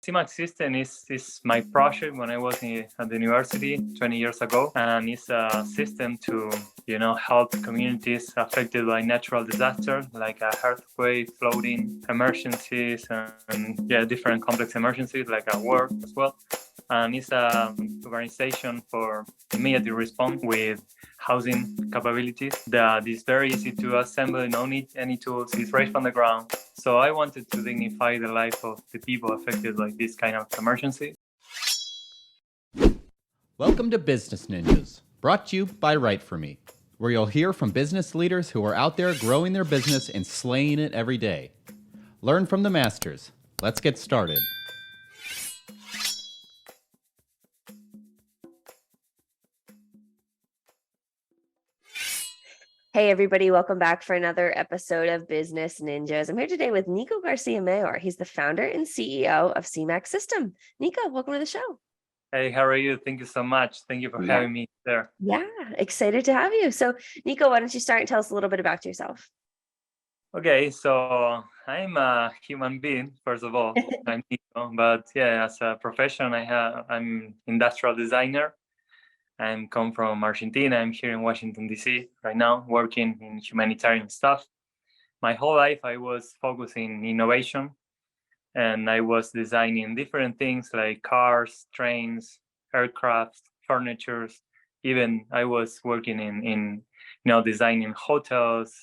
Cmax System is my project when I was at the university 20 years ago, and it's a system to help communities affected by natural disasters like a earthquake, flooding, emergencies, and different complex emergencies like a war as well. And it's an organization for immediate response with housing capabilities that is very easy to assemble. No need any tools. It's right from the ground. So I wanted to dignify the life of the people affected by this kind of emergency. Welcome to Business Ninjas, brought to you by WriteForMe, where you'll hear from business leaders who are out there growing their business and slaying it every day. Learn from the masters. Let's get started. Hey everybody, welcome back for another episode of Business Ninjas. I'm here today with Nico Garcia Mayor. He's the founder and CEO of Cmax System. Nico, welcome to the show. Hey, how are you? Thank you so much. Thank you for having me there. Yeah, excited to have you. So Nico, why don't you start and tell us a little bit about yourself? Okay, so I'm a human being, first of all. I'm Nico, but as a profession, I'm industrial designer. I come from Argentina. I'm here in Washington, D.C. right now, working in humanitarian stuff. My whole life, I was focusing on innovation, and I was designing different things like cars, trains, aircraft, furniture. Even I was working in designing hotels.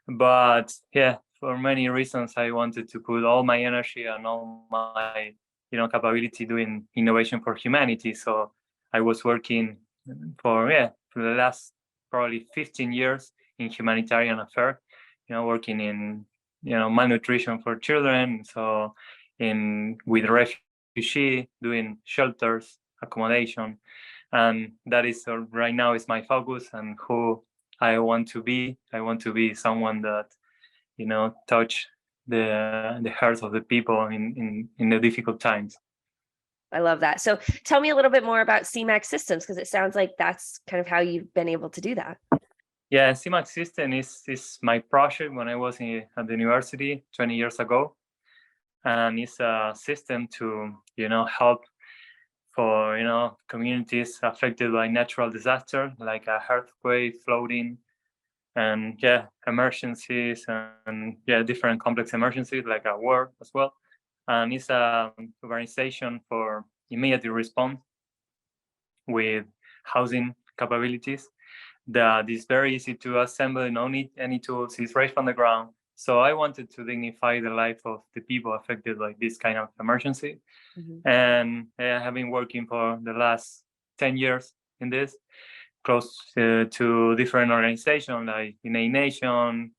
But for many reasons, I wanted to put all my energy and all my capability doing innovation for humanity. So I was working for the last probably 15 years in humanitarian affairs, working in malnutrition for children. So with Refugee, doing shelters, accommodation, and that is right now is my focus and who I want to be. I want to be someone that touch the hearts of the people in the difficult times. I love that. So tell me a little bit more about Cmax Systems, because it sounds like that's kind of how you've been able to do that. Yeah, Cmax System is my project when I was at the university 20 years ago. And it's a system to, help for, communities affected by natural disaster like a earthquake, flooding, and emergencies and different complex emergencies like a war as well. And it's an organization for immediate response with housing capabilities that is very easy to assemble. No need any tools. It's right from the ground. So I wanted to dignify the life of the people affected by this kind of emergency. Mm-hmm. And I have been working for the last 10 years in this, close to different organizations like United Nations,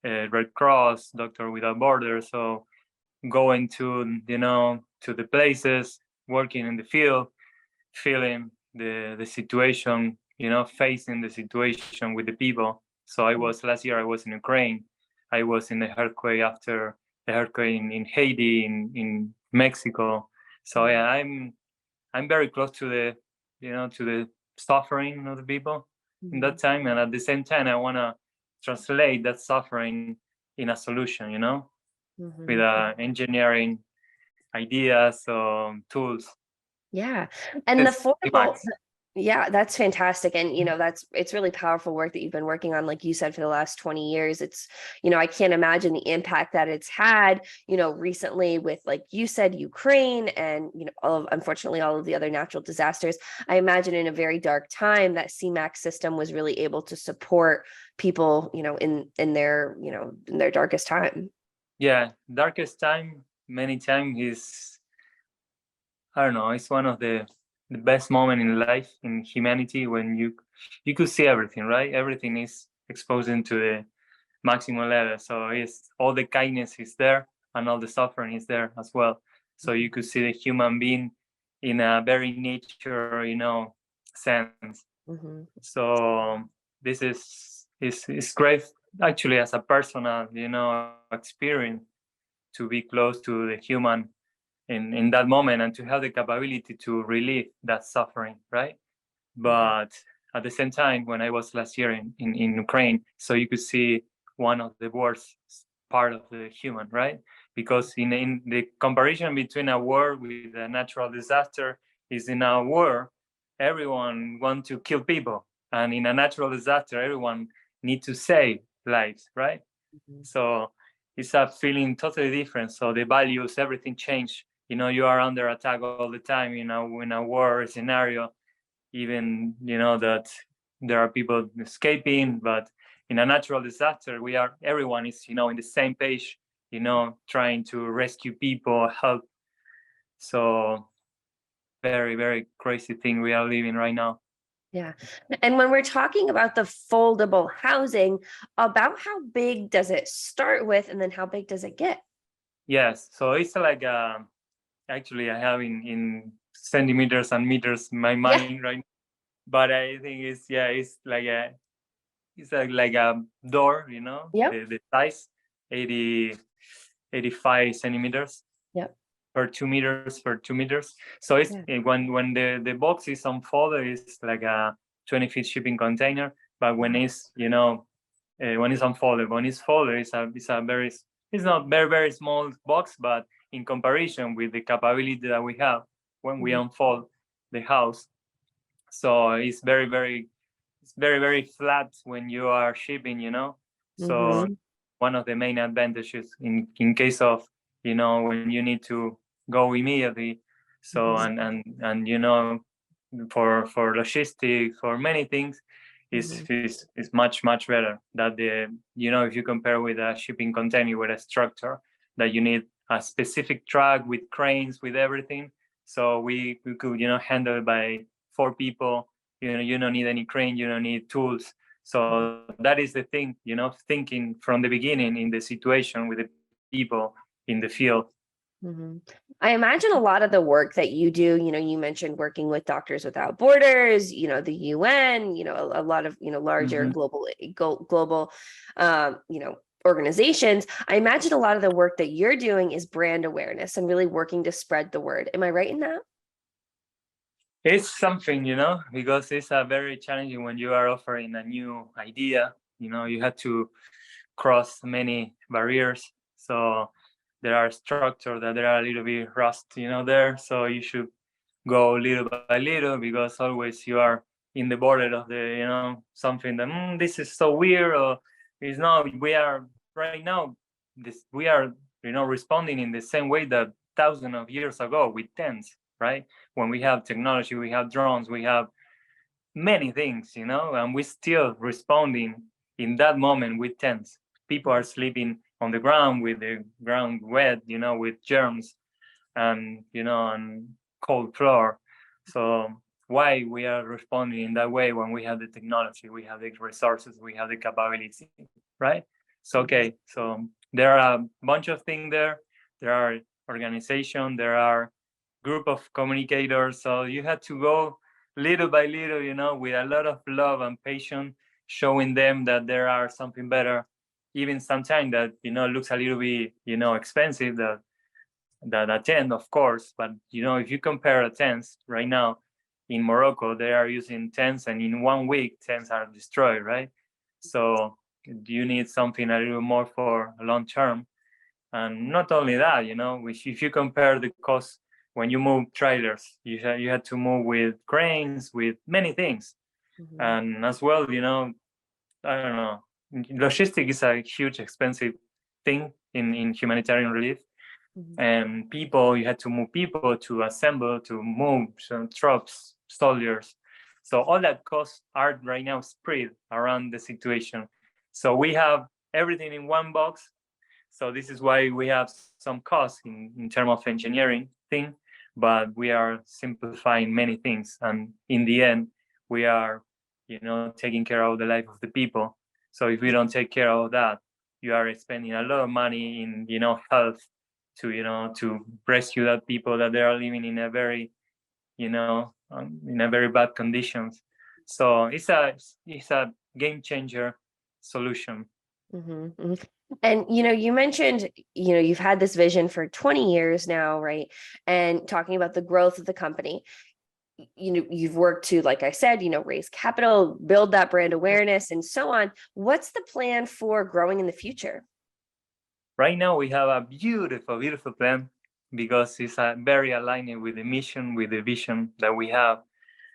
Red Cross, Doctor Without Borders. So going to the places, working in the field, feeling the situation, facing the situation with the people. So last year I was in Ukraine. I was in the earthquake after the earthquake in Haiti, in Mexico. So I'm very close to the suffering of the people in that time, and at the same time I want to translate that suffering in a solution, with engineering ideas, tools. Yeah, and the Foldable. Yeah, that's fantastic. And, it's really powerful work that you've been working on, like you said, for the last 20 years. It's, I can't imagine the impact that it's had, recently with, like you said, Ukraine and, unfortunately, all of the other natural disasters. I imagine in a very dark time that Cmax System was really able to support people, in their darkest time. Yeah, darkest time, many times is, I don't know, it's one of the best moment in life, in humanity, when you could see everything, right? Everything is exposed into the maximum level. So it's all the kindness is there and all the suffering is there as well. So you could see the human being in a very nature, sense. Mm-hmm. So this is great, actually, as a personal, experience, to be close to the human in that moment and to have the capability to relieve that suffering, right? But at the same time, when I was last year in Ukraine, so you could see one of the worst part of the human, right? because in the comparison between a war with a natural disaster is in a war, everyone want to kill people. And in a natural disaster, everyone need to save lives, right? So it's a feeling totally different. So the values, everything changed. You are under attack all the time, in a war scenario, even, that there are people escaping, but in a natural disaster, everyone is, in the same page, trying to rescue people, help. So very, very crazy thing we are living right now. Yeah. And when we're talking about the foldable housing, about how big does it start with, and then how big does it get? Yes. So it's like, actually I have in centimeters and meters in my mind right now. But I think it's like a door, Yep. the size, 85 centimeters. Yep. Per 2 meters. So it's when the box is unfolded, it's like a 20-feet shipping container. But when it's when it's unfolded, when it's folded, it's not very, very small box, but in comparison with the capability that we have when we unfold the house, so it's very, very flat when you are shipping. So one of the main advantages in case of when you need to go immediately. So and for logistics, for many things, is much better. That if you compare with a shipping container with a structure, that you need a specific truck with cranes, with everything. So we could handle it by 4 people. You don't need any crane, you don't need tools. So that is the thing, thinking from the beginning in the situation with the people in the field. I imagine a lot of the work that you do, you mentioned working with Doctors Without Borders, the UN, a lot of, larger global, organizations. I imagine a lot of the work that you're doing is brand awareness and really working to spread the word. Am I right in that? It's something, because it's a very challenging when you are offering a new idea. You have to cross many barriers. So there are structures that are a little bit rusty, there. So you should go little by little, because always you are in the border of the, something that this is so weird, or it's not. We are right now. We are, responding in the same way that thousands of years ago with tents, right? When we have technology, we have drones, we have many things, and we're still responding in that moment with tents. People are sleeping on the ground with the ground wet, with germs and, and cold floor. So why we are responding in that way when we have the technology, we have the resources, we have the capability, right? So, okay, so there are a bunch of things there. There are organizations, there are group of communicators. So you have to go little by little, with a lot of love and patience, showing them that there are something better, even sometimes that, looks a little bit, expensive, that a tent, of course. But, if you compare a tents right now in Morocco, they are using tents, and in 1 week, tents are destroyed, right? So you need something a little more for a long term. And not only that, if you compare the cost when you move trailers, you had to move with cranes, with many things. And as well, I don't know, logistics is a huge expensive thing in humanitarian relief. And you had to move people to assemble, to move some troops, soldiers. So all that costs are right now spread around the situation. So we have everything in one box. So this is why we have some costs in terms of engineering thing, but we are simplifying many things. And in the end, we are, taking care of the life of the people. So if we don't take care of that, you are spending a lot of money in, health to rescue that people that they are living in a very, in a very bad conditions. So it's a game changer solution. And, you mentioned, you've had this vision for 20 years now, right? And talking about the growth of the company, you've worked to, like I said, raise capital, build that brand awareness, and so on. What's the plan for growing in the future? Right now, we have a beautiful plan because it's very aligned with the mission, with the vision that we have.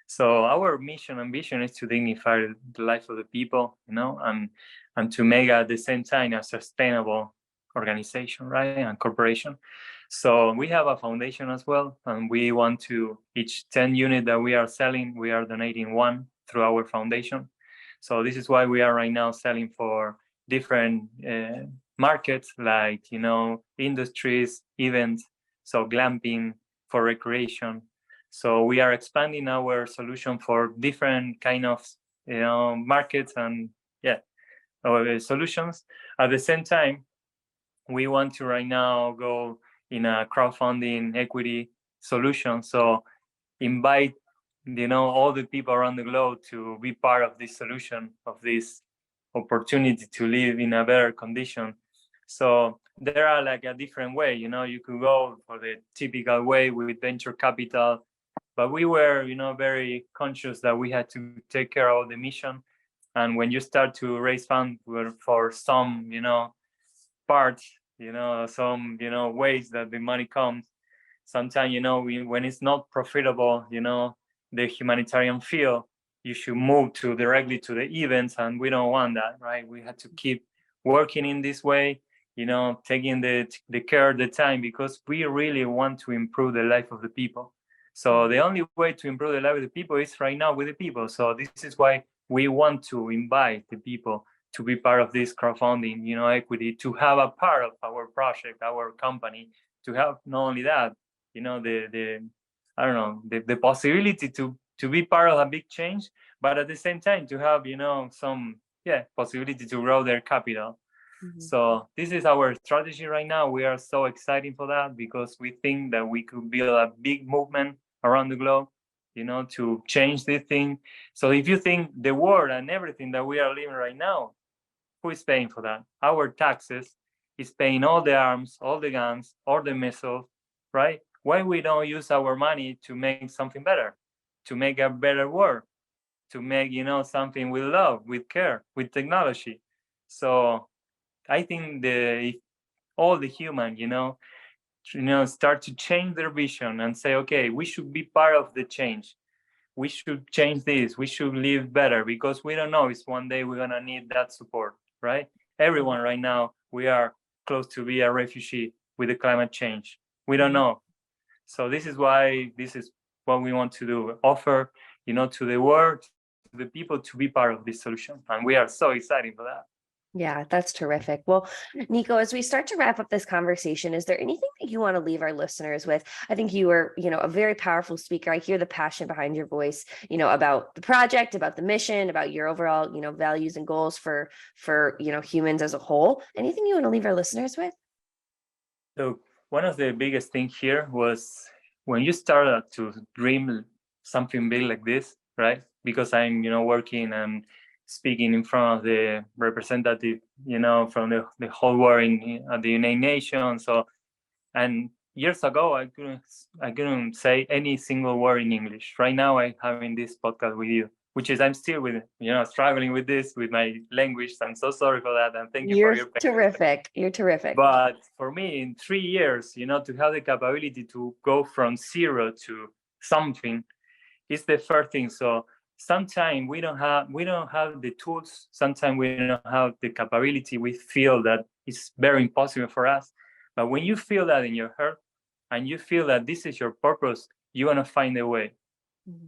So our mission and vision is to dignify the life of the people, and to make at the same time a sustainable organization, right, and corporation. So we have a foundation as well, and we want to, each 10 unit that we are selling, we are donating one through our foundation. So this is why we are right now selling for different markets, like, industries, events, so glamping, for recreation. So we are expanding our solution for different kind of markets and our solutions. At the same time, we want to right now go in a crowdfunding equity solution. So invite all the people around the globe to be part of this solution, of this opportunity to live in a better condition. So there are like a different way. You could go for the typical way with venture capital, but we were very conscious that we had to take care of the mission. And when you start to raise funds for some parts, some ways that the money comes, sometimes when it's not profitable, the humanitarian field, you should move directly to the events, and we don't want that, right? We had to keep working in this way, taking the care, the time, because we really want to improve the life of the people. So the only way to improve the life of the people is right now with the people. So this is why we want to invite the people to be part of this crowdfunding, equity, to have a part of our project, our company, to have not only that, the possibility to be part of a big change, but at the same time to have some possibility to grow their capital. Mm-hmm. So this is our strategy right now. We are so excited for that because we think that we could build a big movement around the globe, to change this thing. So if you think the world and everything that we are living right now, who is paying for that? Our taxes is paying all the arms, all the guns, all the missiles, right? Why we don't use our money to make something better, to make a better world, to make something with love, with care, with technology? So I think if all the human start to change their vision and say, okay, we should be part of the change. We should change this. We should live better, because we don't know if one day we're gonna need that support, right? Everyone right now, we are close to be a refugee with the climate change. We don't know. So this is what we want to do, offer, to the world, to the people, to be part of this solution. And we are so excited for that. Yeah, that's terrific. Well, Nico, as we start to wrap up this conversation, is there anything that you want to leave our listeners with? I think you were, a very powerful speaker. I hear the passion behind your voice, about the project, about the mission, about your overall, values and goals for humans as a whole. Anything you want to leave our listeners with? So one of the biggest things here was when you started to dream something big like this, right? Because I'm, working and speaking in front of the representative, from the whole world at the United Nations. So, and years ago, I couldn't say any single word in English. Right now, I'm having this podcast with you, which is I'm still struggling with this, with my language. I'm so sorry for that, and thank you for your patience. Terrific. You're terrific. But for me, in 3 years, to have the capability to go from zero to something is the first thing. So sometimes we don't have the tools. Sometimes we don't have the capability. We feel that it's very impossible for us. But when you feel that in your heart and you feel that this is your purpose, you're gonna find a way. Mm-hmm.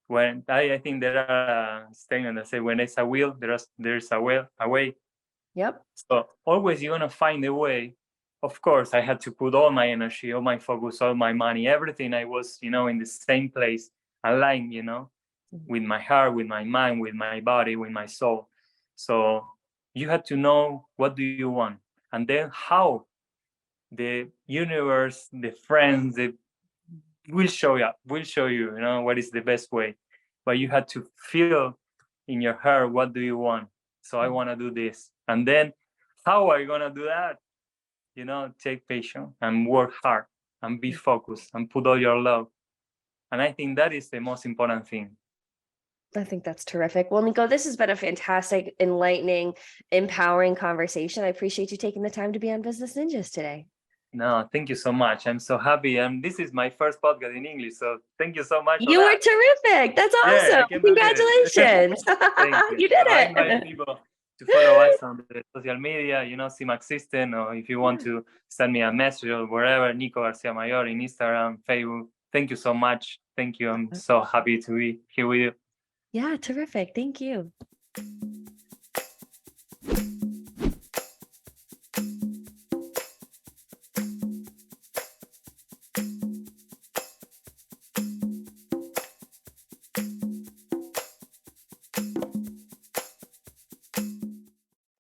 When I think there are statements that say when there's a will, there's a way. Yep. So always you're gonna find a way. Of course, I had to put all my energy, all my focus, all my money, everything. I was, in the same place, aligned, with my heart, with my mind, with my body, with my soul. So you had to know what do you want, and then how the universe, the friends, will show you, what is the best way. But you had to feel in your heart, what do you want? So I want to do this. And then how are you going to do that? Take patience and work hard and be focused and put all your love. And I think that is the most important thing. I think that's terrific. Well, Nico, this has been a fantastic, enlightening, empowering conversation. I appreciate you taking the time to be on Business Ninjas today. No, thank you so much. I'm so happy. And this is my first podcast in English. So thank you so much. You were terrific. That's awesome. Yeah, I can't believe it. Congratulations. Thank you. You did I invite it. people to follow us on the social media, Cmax System, or if you want to send me a message or wherever, Nico Garcia Mayor in Instagram, Facebook. Thank you so much. Thank you. I'm so happy to be here with you. Yeah, terrific. Thank you.